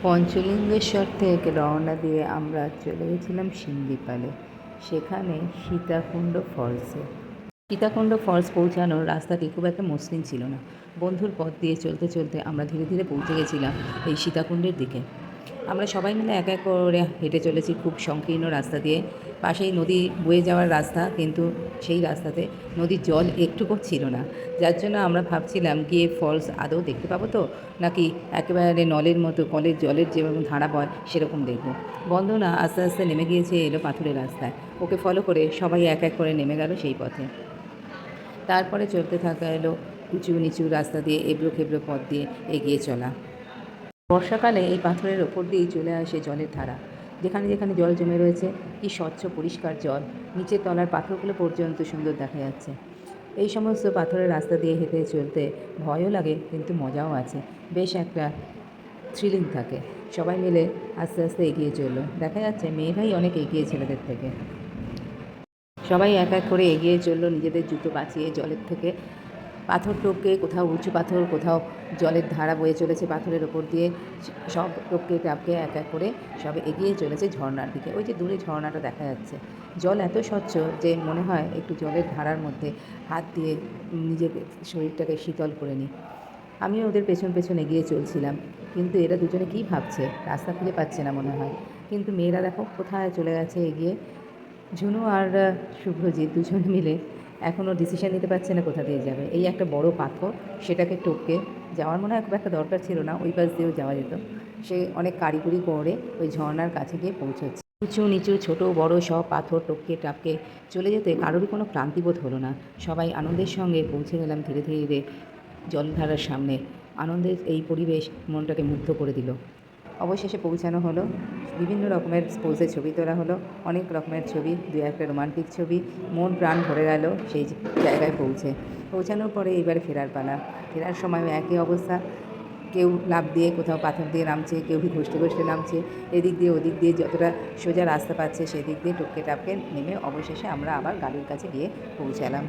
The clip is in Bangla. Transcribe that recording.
পঞ্চলিঙ্গেশ্বর থেকে রওনা দিয়ে আমরা চলে গেছিলাম শিমলিপালে। সেখানে সীতাকুণ্ড ফলসে। সীতাকুণ্ড ফলস পৌঁছানোর রাস্তাটি খুব একটা মসৃণ ছিল না। বন্ধুর পথ দিয়ে চলতে চলতে আমরা ধীরে ধীরে পৌঁছে গেছিলাম এই সীতাকুণ্ডের দিকে। আমরা সবাই মিলে এক এক করে হেঁটে চলেছি খুব সংকীর্ণ রাস্তা দিয়ে। পাশেই নদী বয়ে যাওয়ার রাস্তা, কিন্তু সেই রাস্তাতে নদীর জল একটুকুও ছিল না। যার জন্য আমরা ভাবছিলাম গিয়ে ফলস আদৌ দেখতে পাবো তো, নাকি একেবারে নলের মতো কলের জলের যেরকম ধারা বয় সেরকম দেখব। বন্ধনা আস্তে আস্তে নেমে গিয়েছে এলো পাথুরের রাস্তায়। ওকে ফলো করে সবাই এক এক করে নেমে গেল সেই পথে। তারপরে চলতে থাকা এলো উঁচু নিচু রাস্তা দিয়ে, এবড়ো খেবড়ো পথ দিয়ে এগিয়ে চলা। বর্ষাকালে এই পাথরের ওপর দিয়েই চলে আসে জলের ধারা। যেখানে যেখানে জল জমে রয়েছে কি স্বচ্ছ পরিষ্কার জল, নিচের তলার পাথরগুলো পর্যন্ত সুন্দর দেখা যাচ্ছে। এই সমস্ত পাথরের রাস্তা দিয়ে হেঁটে চলতে ভয়ও লাগে, কিন্তু মজাও আছে। বেশ একটা থ্রিলিং থাকে। সবাই মিলে আস্তে আস্তে এগিয়ে চললো। দেখা যাচ্ছে মেয়েরাই অনেক এগিয়ে ছেলেদের থেকে। সবাই এক এক করে এগিয়ে চললো নিজেদের জুতো বাঁচিয়ে জলের থেকে। পাথর টপকে, কোথাও উঁচু পাথর, কোথাও জলের ধারা বয়ে চলেছে পাথরের ওপর দিয়ে। সব টপকে টাপকে এক এক করে সব এগিয়ে চলেছে ঝর্নার দিকে। ওই যে দূরে ঝর্নাটা দেখা যাচ্ছে। জল এত স্বচ্ছ যে মনে হয় একটু জলের ধারার মধ্যে হাত দিয়ে নিজের শরীরটাকে শীতল করে নিই। আমিও ওদের পেছন পেছন এগিয়ে চলছিলাম, কিন্তু এরা দুজনে কী ভাবছে, রাস্তা খুঁজে পাচ্ছে না মনে হয়। কিন্তু মেয়েরা দেখো কোথায় চলে গেছে এগিয়ে। ঝুনু আর শুভ্রজিৎ দুজনে মিলে এখনও ডিসিশন নিতে পারছে না কোথা দিয়ে যাবে। এই একটা বড় পাথর, সেটাকে টপকে যাওয়ার মনে হয় খুব একটা দরকার ছিল না, ওই পাশ দিয়েও যাওয়া যেত। সে অনেক কারিগরি করে ওই ঝর্নার কাছে গিয়ে পৌঁছচ্ছে। উঁচু নিচু ছোট বড় সব পাথর টপকে টাপকে চলে যেতে কারোরই কোনো ক্লান্তিবোধ হলো না। সবাই আনন্দের সঙ্গে পৌঁছে গেলাম ধীরে ধীরে জলধারার সামনে। আনন্দের এই পরিবেশ মনটাকে মুগ্ধ করে দিল। অবশেষে পৌঁছানো হলো। বিভিন্ন রকমের পোজে ছবি তোলা হলো, অনেক রকমের ছবি, দু একটা রোমান্টিক ছবি। মন প্রাণ ভরে গেল সেই জায়গায় পৌঁছানোর পরে এবার ফেরার পালা। ফেরার সময়ও একই অবস্থা। কেউ লাফ দিয়ে কোথাও পাথর দিয়ে নামছে, কেউ ঘষতে ঘষতে নামছে। এদিক দিয়ে ওদিক দিয়ে যতটা সোজা রাস্তা পাচ্ছে সেদিক দিয়ে টপকে টাপকে নেমে অবশেষে আমরা আবার গাড়ির কাছে গিয়ে পৌঁছালাম।